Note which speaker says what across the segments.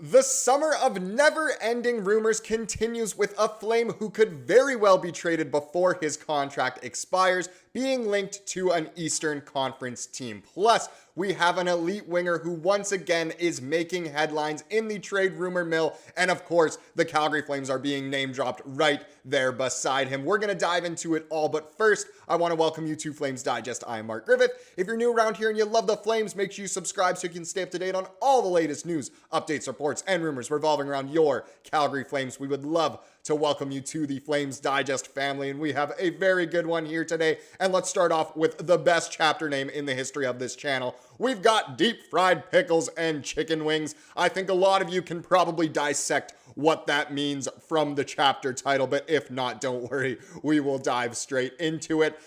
Speaker 1: The summer of never-ending rumors continues with a Flame who could very well be traded before his contract expires, being linked to an Eastern Conference team. Plus, we have an elite winger who once again is making headlines in the trade rumor mill, and of course, the Calgary Flames are being name-dropped right there beside him. We're going to dive into it all, but first, I want to welcome you to Flames Digest. I am Mark Griffith. If you're new around here and you love the Flames, make sure you subscribe so you can stay up to date on all the latest news, updates, reports, and rumors revolving around your Calgary Flames. We would love to welcome you to the Flames Digest family, and we have a very good one here today. And let's start off with the best chapter name in the history of this channel. We've got deep fried pickles and chicken wings. I think a lot of you can probably dissect what that means from the chapter title, but if not, don't worry, we will dive straight into it.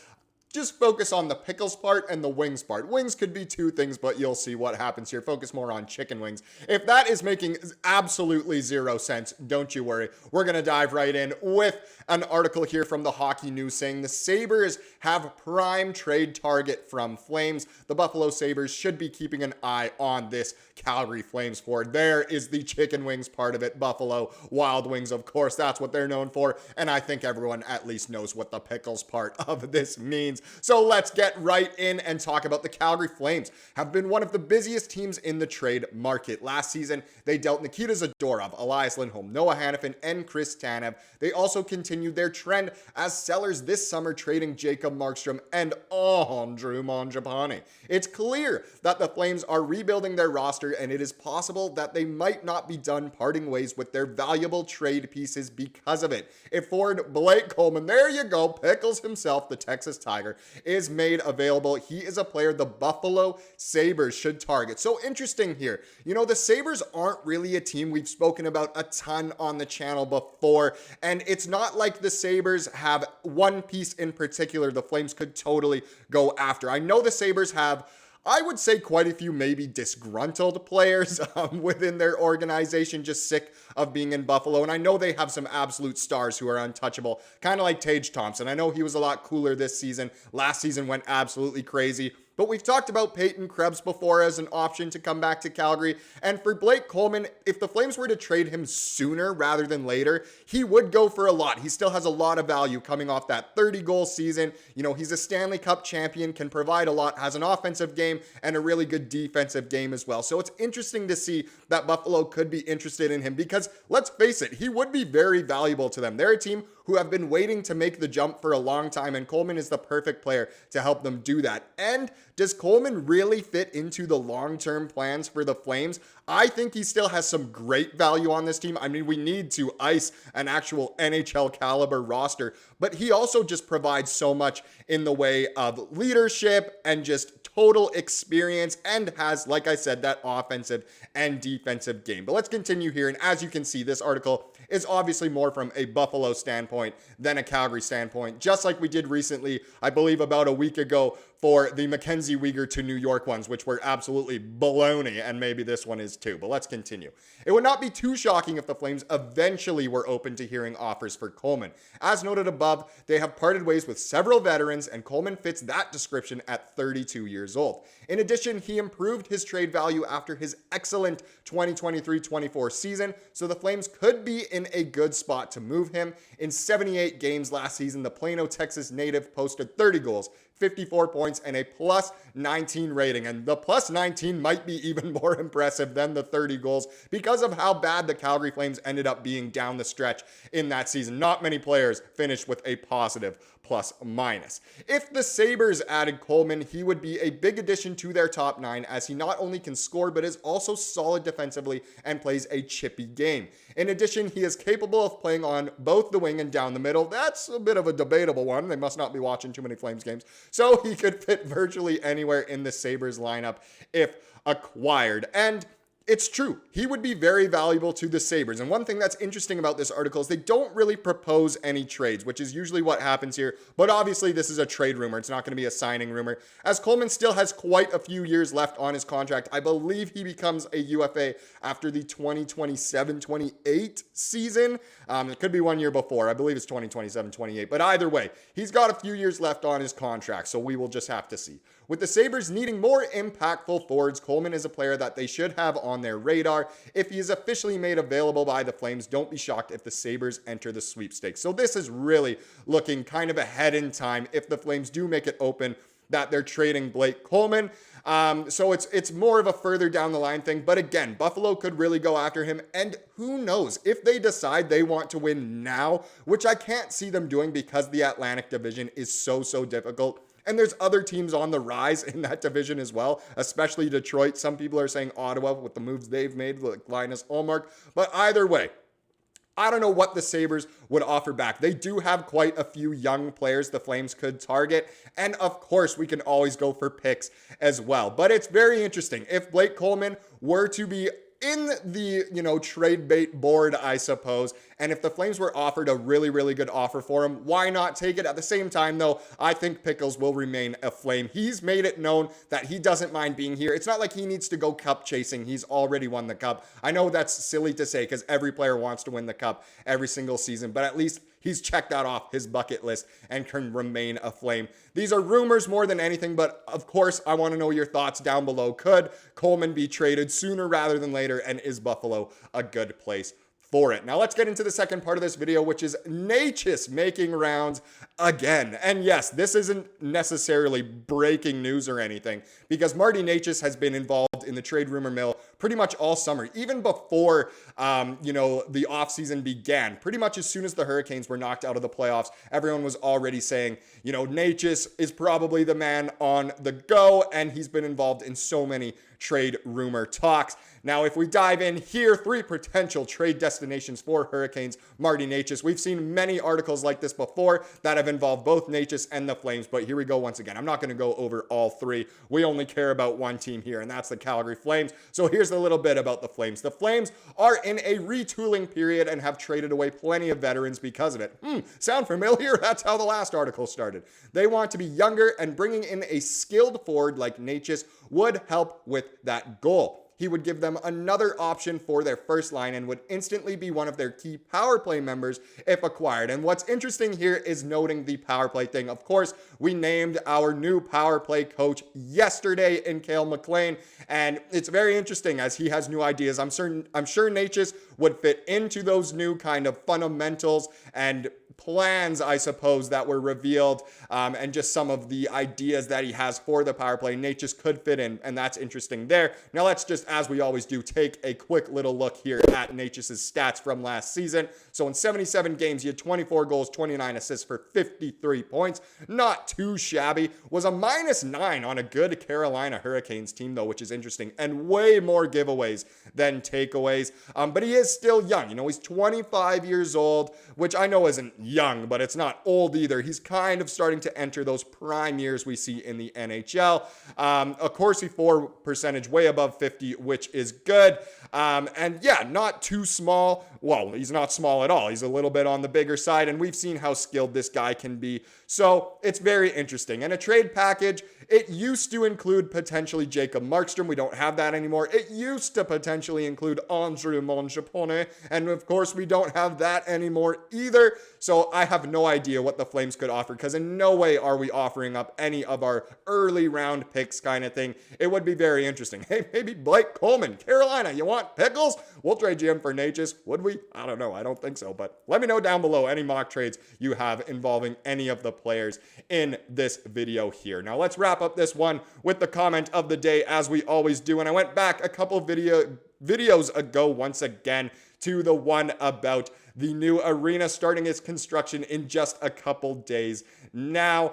Speaker 1: Just focus on the pickles part and the wings part. Wings could be two things, but you'll see what happens here. Focus more on chicken wings. If that is making absolutely zero sense, don't you worry. We're going to dive right in with an article here from the Hockey News saying the Sabres have prime trade target from Flames. The Buffalo Sabres should be keeping an eye on this Calgary Flames forward. There is the chicken wings part of it. Buffalo Wild Wings, of course, that's what they're known for. And I think everyone at least knows what the pickles part of this means. So let's get right in and talk about the Calgary Flames. Have been one of the busiest teams in the trade market. Last season, they dealt Nikita Zadorov, Elias Lindholm, Noah Hannafin, and Chris Tanev. They also continued their trend as sellers this summer, trading Jacob Markstrom and Andrew Mangiapane. It's clear that the Flames are rebuilding their roster, and it is possible that they might not be done parting ways with their valuable trade pieces because of it. If forward Blake Coleman, there you go, Pickles himself, the Texas Tiger, is made available, he is a player the Buffalo Sabres should target. So interesting here. You know, the Sabres aren't really a team we've spoken about a ton on the channel before, and it's not like the Sabres have one piece in particular the Flames could totally go after. I know the Sabres have, I would say, quite a few maybe disgruntled players within their organization, just sick of being in Buffalo. And I know they have some absolute stars who are untouchable, kind of like Tage Thompson. I know he was a lot cooler this season. Last season went absolutely crazy. But we've talked about Peyton Krebs before as an option to come back to Calgary. And for Blake Coleman, if the Flames were to trade him sooner rather than later, he would go for a lot. He still has a lot of value coming off that 30-goal season. You know, he's a Stanley Cup champion, can provide a lot, has an offensive game and a really good defensive game as well. So it's interesting to see that Buffalo could be interested in him because, let's face it, he would be very valuable to them. They're a team who have been waiting to make the jump for a long time, and Coleman is the perfect player to help them do that. And does Coleman really fit into the long-term plans for the Flames? I think he still has some great value on this team. I mean, we need to ice an actual NHL caliber roster, but he also just provides so much in the way of leadership and just total experience, and has, like I said, that offensive and defensive game. But let's continue here. And as you can see, this article is obviously more from a Buffalo standpoint than a Calgary standpoint, just like we did recently, I believe about a week ago, for the MacKenzie Weegar to New York ones, which were absolutely baloney, and maybe this one is too, but let's continue. It would not be too shocking if the Flames eventually were open to hearing offers for Coleman. As noted above, they have parted ways with several veterans, and Coleman fits that description at 32 years old. In addition, he improved his trade value after his excellent 2023-24 season, so the Flames could be in a good spot to move him. In 78 games last season, the Plano, Texas native posted 30 goals, 54 points, and a plus 19 rating. And the plus 19 might be even more impressive than the 30 goals because of how bad the Calgary Flames ended up being down the stretch in that season. Not many players finished with a positive plus minus. If the Sabres added Coleman, he would be a big addition to their top nine, as he not only can score, but is also solid defensively and plays a chippy game. In addition, he is capable of playing on both the wing and down the middle. That's a bit of a debatable one. They must not be watching too many Flames games. So he could fit virtually anywhere in the Sabres lineup if acquired. And it's true. He would be very valuable to the Sabres. And one thing that's interesting about this article is they don't really propose any trades, which is usually what happens here. But obviously, this is a trade rumor. It's not going to be a signing rumor, as Coleman still has quite a few years left on his contract. I believe he becomes a UFA after the 2027-28 season. It could be 1 year before. I believe it's 2027-28. But either way, he's got a few years left on his contract, so we will just have to see. With the Sabres needing more impactful forwards, Coleman is a player that they should have on their radar. If he is officially made available by the Flames, don't be shocked if the Sabres enter the sweepstakes. So this is really looking kind of ahead in time if the Flames do make it open that they're trading Blake Coleman. So it's more of a further down the line thing. But again, Buffalo could really go after him. And who knows if they decide they want to win now, which I can't see them doing because the Atlantic Division is so difficult. And there's other teams on the rise in that division as well, especially Detroit. Some people are saying Ottawa with the moves they've made, like Linus Ullmark. But either way, I don't know what the Sabres would offer back. They do have quite a few young players the Flames could target. And of course, we can always go for picks as well. But it's very interesting. If Blake Coleman were to be in the, trade bait board, I suppose, and if the Flames were offered a really good offer for him, why not take it? At the same time, though, I think Pickles will remain a Flame. He's made it known that he doesn't mind being here. It's not like he needs to go cup chasing. He's already won the cup. I know that's silly to say because every player wants to win the cup every single season, but at least he's checked that off his bucket list and can remain a Flame. These are rumors more than anything, but of course, I want to know your thoughts down below. Could Coleman be traded sooner rather than later, and is Buffalo a good place for it? Now let's get into the second part of this video, which is Necas making rounds again. And yes, this isn't necessarily breaking news or anything because Marty Necas has been involved in the trade rumor mill pretty much all summer, even before, the offseason began. Pretty much as soon as the Hurricanes were knocked out of the playoffs, everyone was already saying, Necas is probably the man on the go, and he's been involved in so many trade rumor talks. Now, if we dive in here, 3 potential trade destinations for Hurricanes Marty Necas. We've seen many articles like this before that have involved both Necas and the Flames, but here we go once again. I'm not going to go over all 3. We only care about one team here, and that's the Calgary Flames. So here's a little bit about the Flames. The Flames are in a retooling period and have traded away plenty of veterans because of it. Sound familiar? That's how the last article started. They want to be younger, and bringing in a skilled forward like Necas would help with that goal. He would give them another option for their first line and would instantly be one of their key power play members if acquired. And what's interesting here is noting the power play thing. Of course, we named our new power play coach yesterday in Cale McLean, and it's very interesting as he has new ideas. I'm sure Necas would fit into those new kind of fundamentals and plans, I suppose, that were revealed, and just some of the ideas that he has for the power play. Necas could fit in, and that's interesting there. Now let's just, as we always do, take a quick little look here at Necas' stats from last season. So in 77 games, he had 24 goals, 29 assists for 53 points. Not too shabby. Was a -9 on a good Carolina Hurricanes team, though, which is interesting, and way more giveaways than takeaways. But he is still young. He's 25 years old, which I know isn't young, but it's not old either. He's kind of starting to enter those prime years we see in the NHL. A Corsi for percentage way above 50, which is good. And yeah, not too small. Well, he's not small at all. He's a little bit on the bigger side, and we've seen how skilled this guy can be. So it's very interesting. And a trade package, it used to include potentially Jacob Markstrom. We don't have that anymore. It used to potentially include Andrew Monchapone, and of course we don't have that anymore either. So I have no idea what the Flames could offer, because in no way are we offering up any of our early round picks kind of thing. It would be very interesting. Hey, maybe Blake Coleman, Carolina, you want Pickles? We'll trade you in for Necas. Would we? I don't know. I don't think so. But let me know down below any mock trades you have involving any of the players in this video here. Now let's wrap up this one with the comment of the day, as we always do. And I went back a couple videos ago once again to the one about the new arena starting its construction in just a couple days. Now,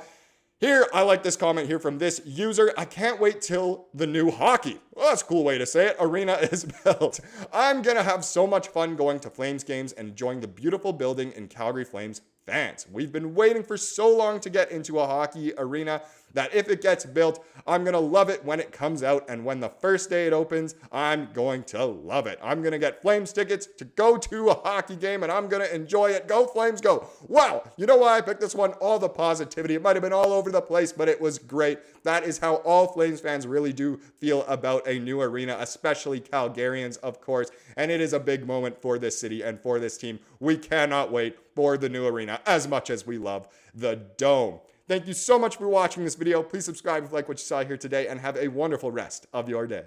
Speaker 1: here, I like this comment here from this user. I can't wait till the new hockey. Well, that's a cool way to say it. Arena is built. I'm going to have so much fun going to Flames games and enjoying the beautiful building and Calgary Flames fans. We've been waiting for so long to get into a hockey arena that if it gets built, I'm going to love it when it comes out. And when the first day it opens, I'm going to love it. I'm going to get Flames tickets to go to a hockey game, and I'm going to enjoy it. Go Flames, go. Wow. You know why I picked this one? All the positivity. It might have been all over the place, but it was great. That is how all Flames fans really do feel about a new arena, especially Calgarians, of course. And it is a big moment for this city and for this team. We cannot wait for the new arena as much as we love the Dome. Thank you so much for watching this video. Please subscribe if you like what you saw here today, and have a wonderful rest of your day.